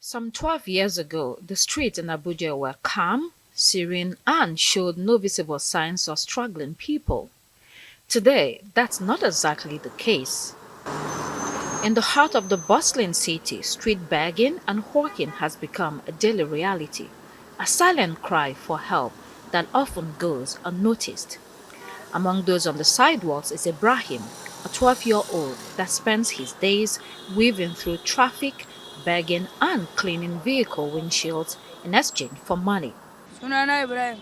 Some 12 years ago, the streets in Abuja were calm, serene, and showed no visible signs of struggling people. Today, that's not exactly the case. In the heart of the bustling city, street begging and hawking has become a daily reality, a silent cry for help that often goes unnoticed. Among those on the sidewalks is Ibrahim, a 12-year-old that spends his days weaving through traffic, begging, and cleaning vehicle windshields in exchange for money. Sunana Ibrahim.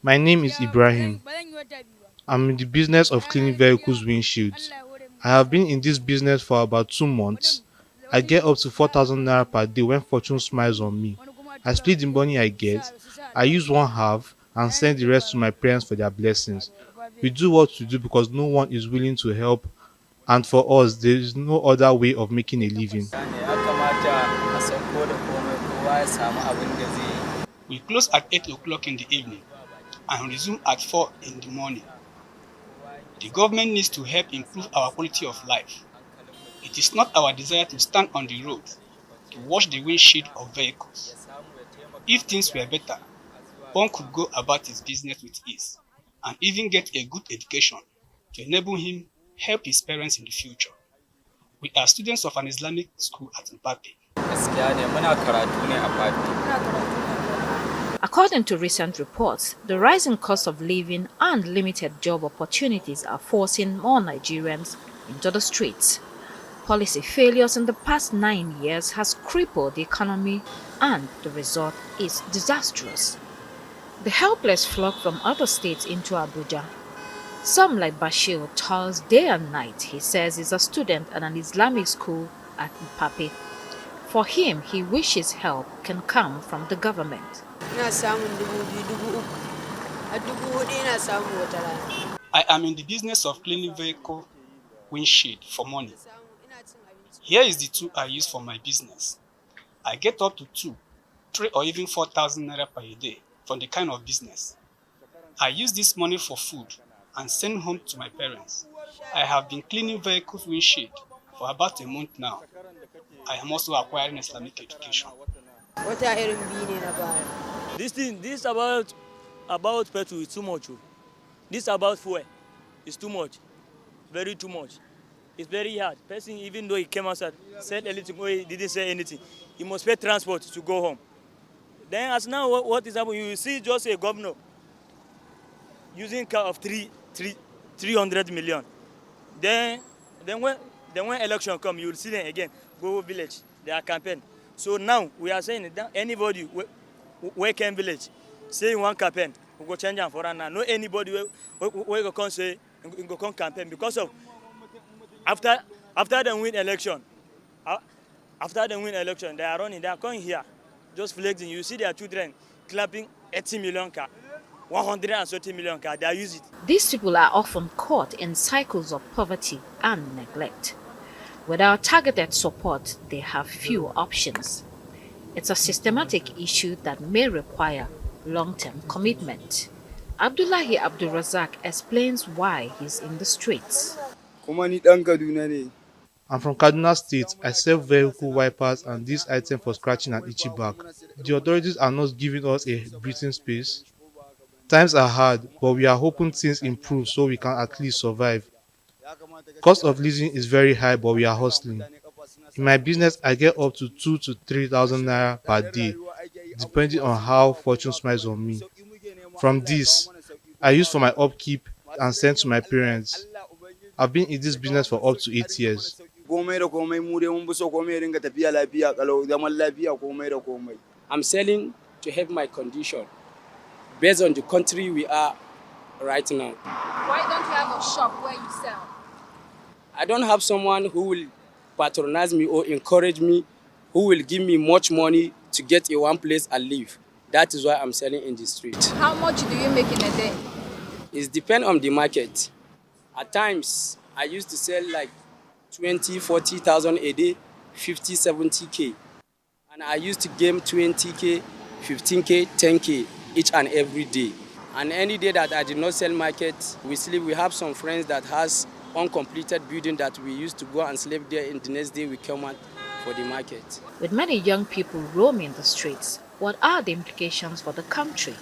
My name is Gaskiya Ibrahim. ba zan yi wata biyu ba. I'm in the business of Rana cleaning na ɗaya vehicles' windshields. Allah ya hore min I kuɗi have zan been yi. in this business for about 2 months. Kuɗin I wani get up to sa 4,000 naira per day when fortune smiles on me. wani kuma I tura split the min money I su get. sa I use albashi. one half A and yana send the nake rest to fara my parents for their blessings. We alfabe. do what we do because no one is willing to help, and for us, there is no other way of making a living. Ne ya kamata a sauko da komai kowa ya samu abin da zai yi. We close at 8 o'clock in the evening and resume at 4 in the morning. The government needs to help improve our quality of life. It is not our desire to stand on the road to wash the windshield of vehicles. If things were better, one could go about his business with ease and even get a good education to enable him help his parents in the future. We are students of an Islamic school at Mbappe. Gaskiya ne muna karatu ne a Fafi. According to recent reports, the rising cost of living and limited job opportunities are forcing more Nigerians into the streets. Policy failures in the past 9 years has crippled the economy and the result is disastrous. The helpless flock from other states into Abuja. Some like Bashir toils day and night. He says he's a student at an Islamic school at Mpape. For him, he wishes help can come from the government. Ina samun 2,000, 3,000. A 4,000 ina samu wata rana. I am in the business of cleaning vehicle windshield for money. Ina samu ina cin abinci. Here is the tool I use for my business. I get up to 2, 3 or even 4,000 naira per day from the kind of business. I use this money for food and send home to my parents. I have been cleaning vehicles windshield for about a month now. I am also acquiring Islamic education. Wata irin biyu ne na bayar. This about petrol is too much. Oh. This about fuel is too much, very too much. It's very hard. Person, even though he came outside, said anything, or he didn't say anything, he must pay transport to go home. Then as now, what is happening? You see just a governor using car of 300 million. Then when election come, you will see them again. Go village, they are campaign. So now we are saying that anybody where can village say one campaign, we go change am for now. No anybody where go come say go come campaign because of after they win election. After they win election, they are running, they are coming here, just flexing. You see their children clapping 80 million car, 130 million car, they use it. These people are often caught in cycles of poverty and neglect. Without targeted support, they have few options. It's a systematic issue that may require long-term commitment. Abdullahi Abdulrazak explains why he's in the streets. Kuma ni ɗan Kaduna ne. I'm from Kaduna State. I sell vehicle wipers and this item for scratching and itchy back. The authorities are not giving us a breathing space. Times are hard, but we are hoping things improve so we can at least survive. Cost of living is very high, but we are hustling. In my business, I get up to 2 to 3,000 naira per day, depending on how fortune smiles on me. From this, I use for my upkeep and send to my parents. I've been in this business for up to 8 years. Komai da komai mu dai mun fi so komai ya dinga tafiya lafiya kalau zaman lafiya komai da komai. I'm selling to help my condition based on the country we are right now. Why don't you have a shop where you sell? I don't have someone who will patronize me or encourage me, who will give me much money to get in one place and live. That is why I'm selling in the street. How much do you make in a day? It depends on the market. At times, I used to sell like 20, 40,000 a day, 50, 70K. And I used to gain 20K, 15K, 10K each and every day. And any day that I did not sell market, we sleep. We have some friends that has uncompleted building that we used to go and sleep there. And the next day we come out for the market. With many young people roaming the streets, what are the implications for the country?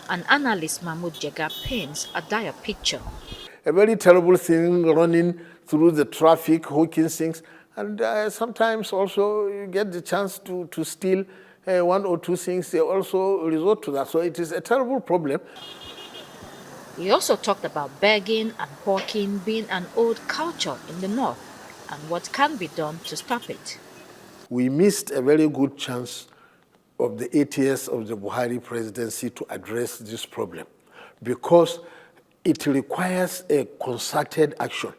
An analyst Mahmoud Jega paints a dire picture. A very terrible thing running through the traffic, hawking things, and sometimes also you get the chance to steal one or two things. They also resort to that. So it is a terrible problem. He also talked about begging and hawking being an old culture in the north and what can be done to stop it. We missed a very good chance of the 8 years of the Buhari presidency to address this problem because it requires a concerted action.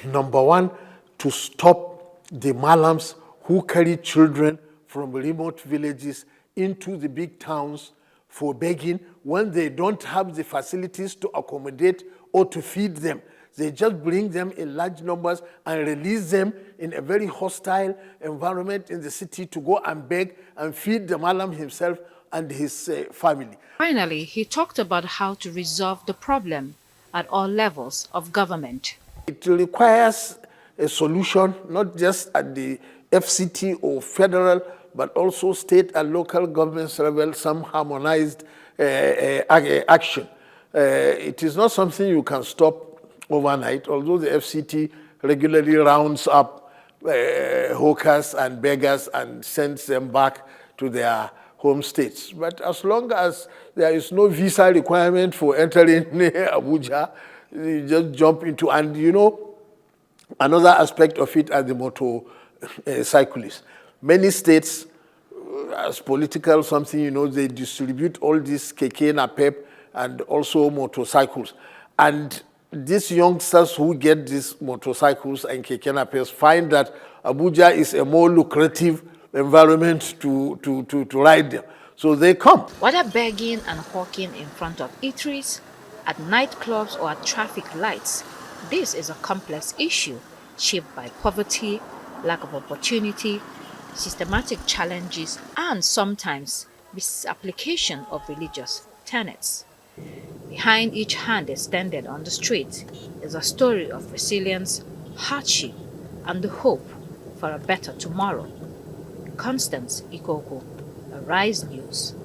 Number one, to stop the malams who carry children from remote villages into the big towns for begging when they don't have the facilities to accommodate or to feed them. They just bring them in large numbers and release them in a very hostile environment in the city to go and beg and feed the malam himself and his family. Finally, he talked about how to resolve the problem at all levels of government. It requires a solution, not just at the FCT or federal, but also state and local governments level, some harmonized action. It is not something you can stop overnight, although the FCT regularly rounds up hawkers and beggars and sends them back to their home states. But as long as there is no visa requirement for entering Abuja, you just jump into, and you know, another aspect of it are the motorcyclists. Many states, as political something, you know, they distribute all these keke napep and also motorcycles. And these youngsters who get these motorcycles and keke napeps find that Abuja is a more lucrative environment to ride them. So they come. Whether begging and hawking in front of eateries, at nightclubs or at traffic lights, this is a complex issue shaped by poverty, lack of opportunity, systematic challenges, and sometimes misapplication of religious tenets. Behind each hand extended on the street is a story of resilience, hardship, and the hope for a better tomorrow. Constance Ikoko, Arise News.